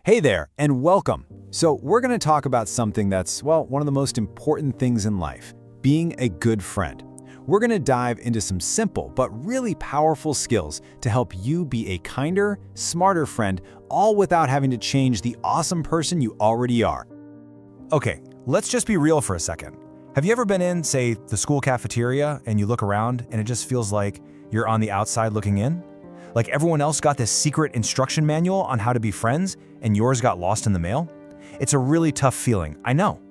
Hey there, and welcome. So we're going to talk about something that's, well, one of the most important things in life, being a good friend. We're going to dive into some simple but really powerful skills to help you be a kinder, smarter friend, all without having to change the awesome person you already are. Okay, let's just be real for a second. Have you ever been in, say, the school cafeteria and you look around and it just feels like you're on the outside looking in? Like everyone else got this secret instruction manual on how to be friends and yours got lost in the mail? It's a really tough feeling, I know.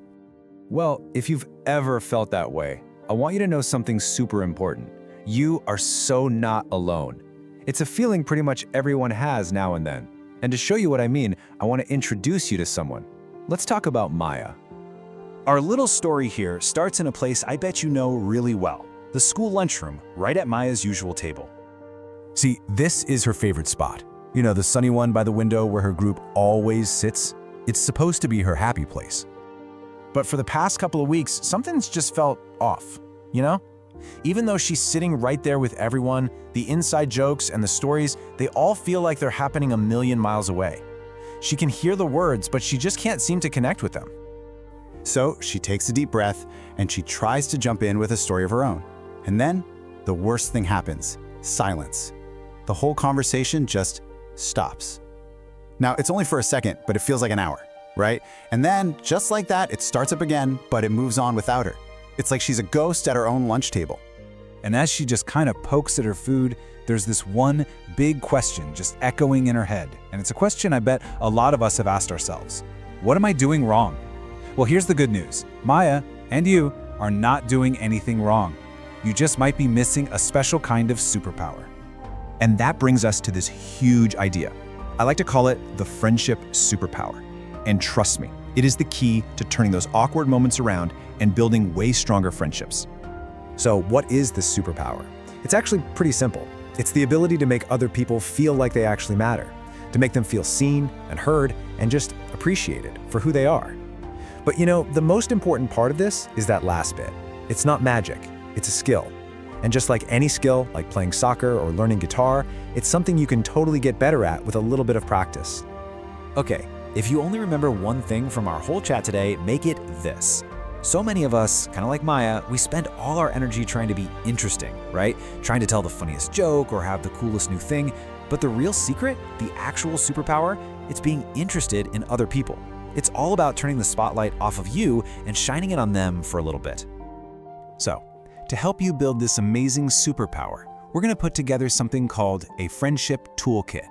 Well, if you've ever felt that way, I want you to know something super important. You are so not alone. It's a feeling pretty much everyone has now and then. And to show you what I mean, I want to introduce you to someone. Let's talk about Maya. Our little story here starts in a place I bet you know really well, the school lunchroom, right at Maya's usual table. See, this is her favorite spot. You know, the sunny one by the window where her group always sits? It's supposed to be her happy place. But for the past couple of weeks, something's just felt off, you know? Even though she's sitting right there with everyone, the inside jokes and the stories, they all feel like they're happening a million miles away. She can hear the words, but she just can't seem to connect with them. So she takes a deep breath and she tries to jump in with a story of her own. And then the worst thing happens, silence. The whole conversation just stops. Now, it's only for a second, but it feels like an hour, right? And then, just like that, it starts up again, but it moves on without her. It's like she's a ghost at her own lunch table. And as she just kind of pokes at her food, there's this one big question just echoing in her head. And it's a question I bet a lot of us have asked ourselves. What am I doing wrong? Well, here's the good news. Maya and you are not doing anything wrong. You just might be missing a special kind of superpower. And that brings us to this huge idea. I like to call it the friendship superpower. And trust me, it is the key to turning those awkward moments around and building way stronger friendships. So what is this superpower? It's actually pretty simple. It's the ability to make other people feel like they actually matter, to make them feel seen and heard and just appreciated for who they are. But you know, the most important part of this is that last bit. It's not magic, it's a skill. And just like any skill, like playing soccer or learning guitar, it's something you can totally get better at with a little bit of practice. Okay, if you only remember one thing from our whole chat today, make it this. So many of us, kind of like Maya, we spend all our energy trying to be interesting, right? Trying to tell the funniest joke or have the coolest new thing. But the real secret, the actual superpower, it's being interested in other people. It's all about turning the spotlight off of you and shining it on them for a little bit. So, to help you build this amazing superpower, we're going to put together something called a friendship toolkit.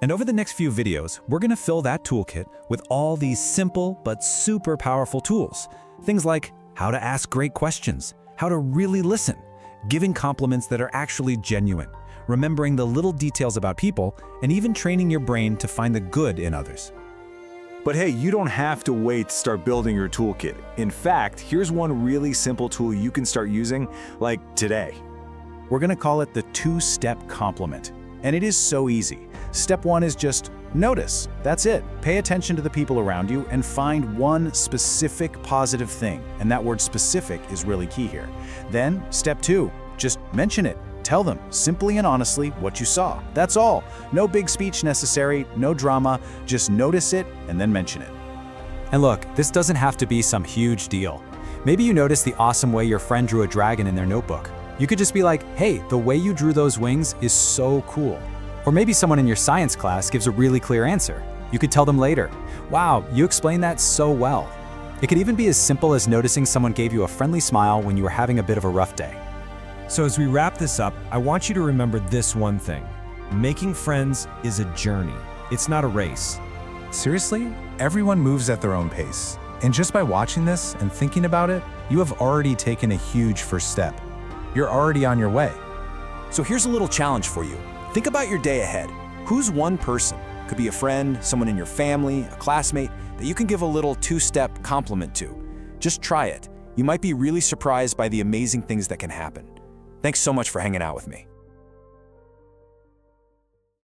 And over the next few videos, we're going to fill that toolkit with all these simple but super powerful tools. Things like how to ask great questions, how to really listen, giving compliments that are actually genuine, remembering the little details about people, and even training your brain to find the good in others. But hey, you don't have to wait to start building your toolkit. In fact, here's one really simple tool you can start using, like today. We're going to call it the two-step compliment. And it is so easy. Step one is just notice. That's it. Pay attention to the people around you and find one specific positive thing. And that word specific is really key here. Then, step two, just mention it. Tell them, simply and honestly, what you saw. That's all. No big speech necessary, no drama, just notice it and then mention it. And look, this doesn't have to be some huge deal. Maybe you noticed the awesome way your friend drew a dragon in their notebook. You could just be like, hey, the way you drew those wings is so cool. Or maybe someone in your science class gives a really clear answer. You could tell them later, wow, you explained that so well. It could even be as simple as noticing someone gave you a friendly smile when you were having a bit of a rough day. So as we wrap this up, I want you to remember this one thing. Making friends is a journey. It's not a race. Seriously, everyone moves at their own pace. And just by watching this and thinking about it, you have already taken a huge first step. You're already on your way. So here's a little challenge for you. Think about your day ahead. Who's one person, could be a friend, someone in your family, a classmate, that you can give a little two-step compliment to? Just try it. You might be really surprised by the amazing things that can happen. Thanks so much for hanging out with me.